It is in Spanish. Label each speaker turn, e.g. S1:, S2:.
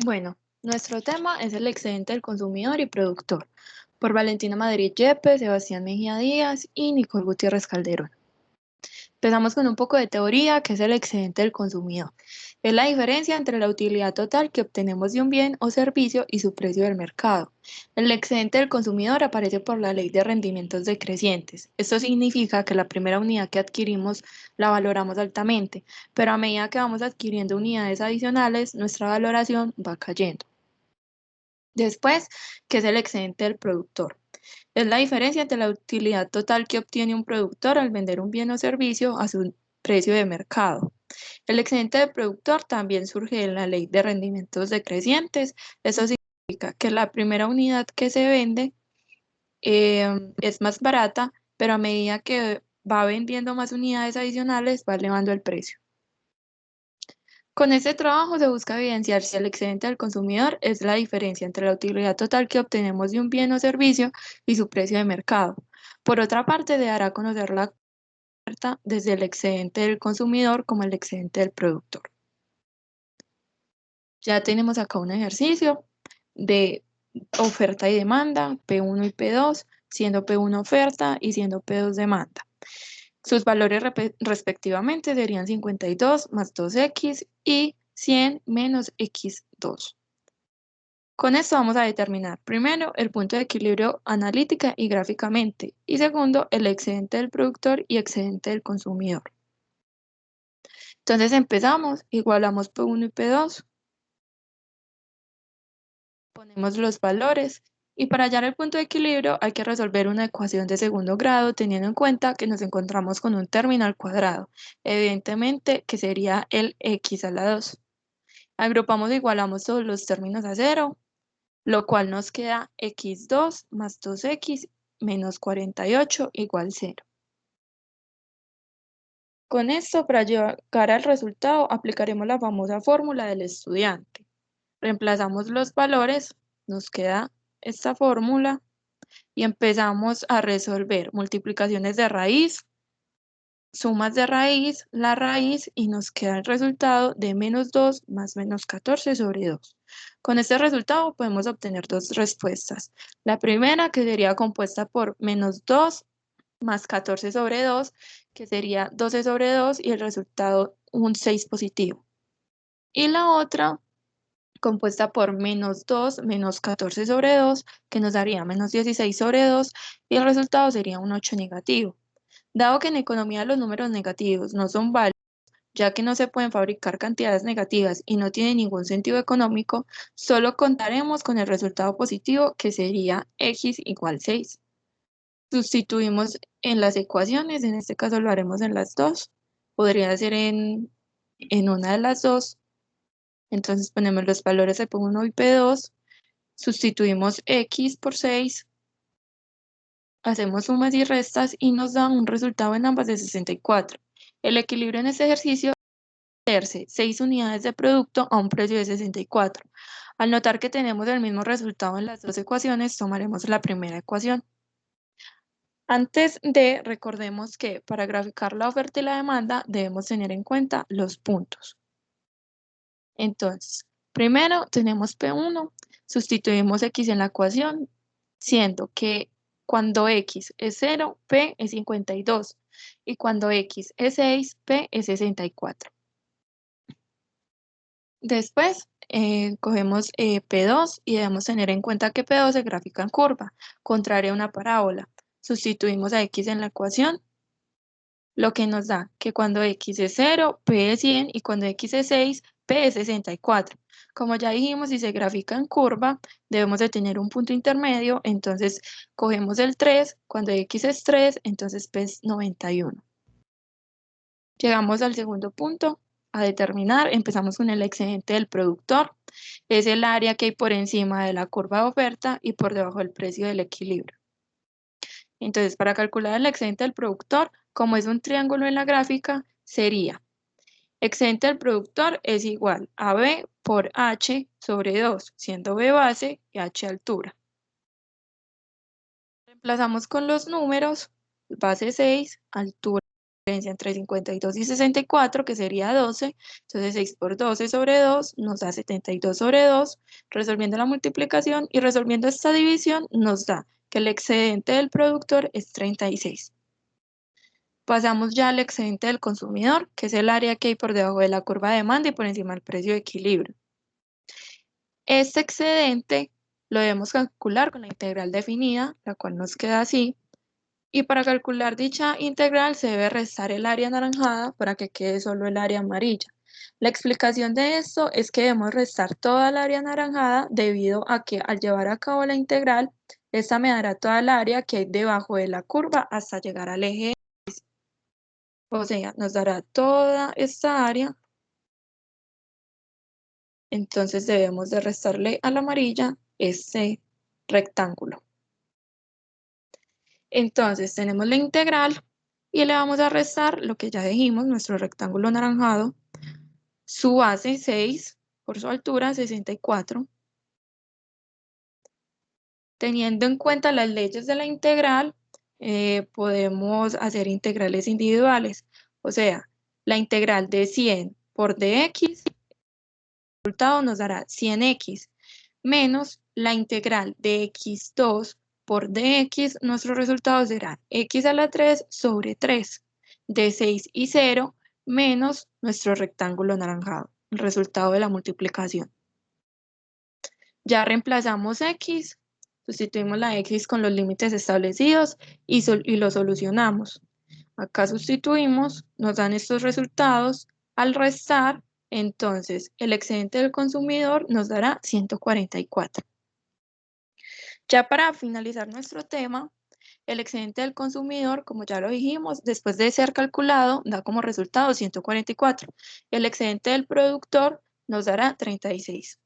S1: Bueno, nuestro tema es el excedente del consumidor y productor, por Valentina Madrid Yepes, Sebastián Mejía Díaz y Nicole Gutiérrez Calderón. Empezamos con un poco de teoría, que es el excedente del consumidor. Es la diferencia entre la utilidad total que obtenemos de un bien o servicio y su precio del mercado. El excedente del consumidor aparece por la ley de rendimientos decrecientes. Esto significa que la primera unidad que adquirimos la valoramos altamente, pero a medida que vamos adquiriendo unidades adicionales, nuestra valoración va cayendo. Después, ¿qué es el excedente del productor? Es la diferencia entre la utilidad total que obtiene un productor al vender un bien o servicio a su precio de mercado. El excedente del productor también surge de la ley de rendimientos decrecientes. Eso significa que la primera unidad que se vende es más barata, pero a medida que va vendiendo más unidades adicionales, va elevando el precio. Con este trabajo se busca evidenciar si el excedente del consumidor es la diferencia entre la utilidad total que obtenemos de un bien o servicio y su precio de mercado. Por otra parte, se dará a conocer la oferta desde el excedente del consumidor como el excedente del productor. Ya tenemos acá un ejercicio de oferta y demanda, P1 y P2, siendo P1 oferta y siendo P2 demanda. Sus valores respectivamente serían 52 más 2x y 100 menos x2. Con esto vamos a determinar primero el punto de equilibrio analítica y gráficamente y segundo el excedente del productor y excedente del consumidor. Entonces empezamos, igualamos P1 y P2, ponemos los valores y para hallar el punto de equilibrio hay que resolver una ecuación de segundo grado teniendo en cuenta que nos encontramos con un término al cuadrado, evidentemente que sería el x a la 2. Agrupamos e igualamos todos los términos a 0, lo cual nos queda x2 más 2x menos 48 igual 0. Con esto, para llegar al resultado, aplicaremos la famosa fórmula del estudiante. Reemplazamos los valores, nos queda esta fórmula y empezamos a resolver multiplicaciones de raíz, sumas de raíz, la raíz y nos queda el resultado de menos 2 más menos 14 sobre 2. Con este resultado podemos obtener dos respuestas. La primera, que sería compuesta por menos 2 más 14 sobre 2, que sería 12 sobre 2 y el resultado un 6 positivo. Y la otra, compuesta por menos 2 menos 14 sobre 2, que nos daría menos 16 sobre 2 y el resultado sería un 8 negativo. Dado que en economía los números negativos no son válidos, ya que no se pueden fabricar cantidades negativas y no tiene ningún sentido económico, solo contaremos con el resultado positivo, que sería x igual 6. Sustituimos en las ecuaciones, en este caso lo haremos en las dos, podría ser en una de las dos. Entonces ponemos los valores de P1 y P2, sustituimos x por 6, hacemos sumas y restas y nos da un resultado en ambas de 64. El equilibrio en este ejercicio es hacerse 6 unidades de producto a un precio de 64. Al notar que tenemos el mismo resultado en las dos ecuaciones, tomaremos la primera ecuación. Antes de, recordemos que para graficar la oferta y la demanda debemos tener en cuenta los puntos. Entonces, primero tenemos P1, sustituimos X en la ecuación, siendo que cuando X es 0, P es 52, y cuando X es 6, P es 64. Después, cogemos P2 y debemos tener en cuenta que P2 se grafica en curva, contraria a una parábola. Sustituimos a X en la ecuación, lo que nos da que cuando X es 0, P es 100 y cuando X es 6, P es 64. Como ya dijimos, si se grafica en curva, debemos de tener un punto intermedio, entonces cogemos el 3, cuando X es 3, entonces P es 91. Llegamos al segundo punto, a determinar, empezamos con el excedente del productor, es el área que hay por encima de la curva de oferta y por debajo del precio del equilibrio. Entonces, para calcular el excedente del productor, como es un triángulo en la gráfica, sería excedente del productor es igual a B por H sobre 2, siendo B base y H altura. Reemplazamos con los números, base 6, altura diferencia entre 52 y 64, que sería 12, entonces 6 por 12 sobre 2 nos da 72 sobre 2, resolviendo la multiplicación y resolviendo esta división nos da que el excedente del productor es 36. Pasamos ya al excedente del consumidor, que es el área que hay por debajo de la curva de demanda y por encima del precio de equilibrio. Este excedente lo debemos calcular con la integral definida, la cual nos queda así. Y para calcular dicha integral se debe restar el área anaranjada para que quede solo el área amarilla. La explicación de esto es que debemos restar toda el área anaranjada debido a que al llevar a cabo la integral, esta me dará toda el área que hay debajo de la curva hasta llegar al eje. O sea, nos dará toda esta área. Entonces debemos de restarle a la amarilla este rectángulo. Entonces tenemos la integral y le vamos a restar lo que ya dijimos, nuestro rectángulo anaranjado, su base 6 por su altura 64. Teniendo en cuenta las leyes de la integral, podemos hacer integrales individuales. O sea, la integral de 100 por dx, el resultado nos dará 100x, menos la integral de x2 por dx, nuestro resultado será x a la 3 sobre 3, de 6 y 0, menos nuestro rectángulo anaranjado, el resultado de la multiplicación. Ya reemplazamos x, sustituimos la x con los límites establecidos y lo solucionamos. Acá sustituimos, nos dan estos resultados. Al restar, entonces, el excedente del consumidor nos dará 144. Ya para finalizar nuestro tema, el excedente del consumidor, como ya lo dijimos, después de ser calculado, da como resultado 144. El excedente del productor nos dará 36.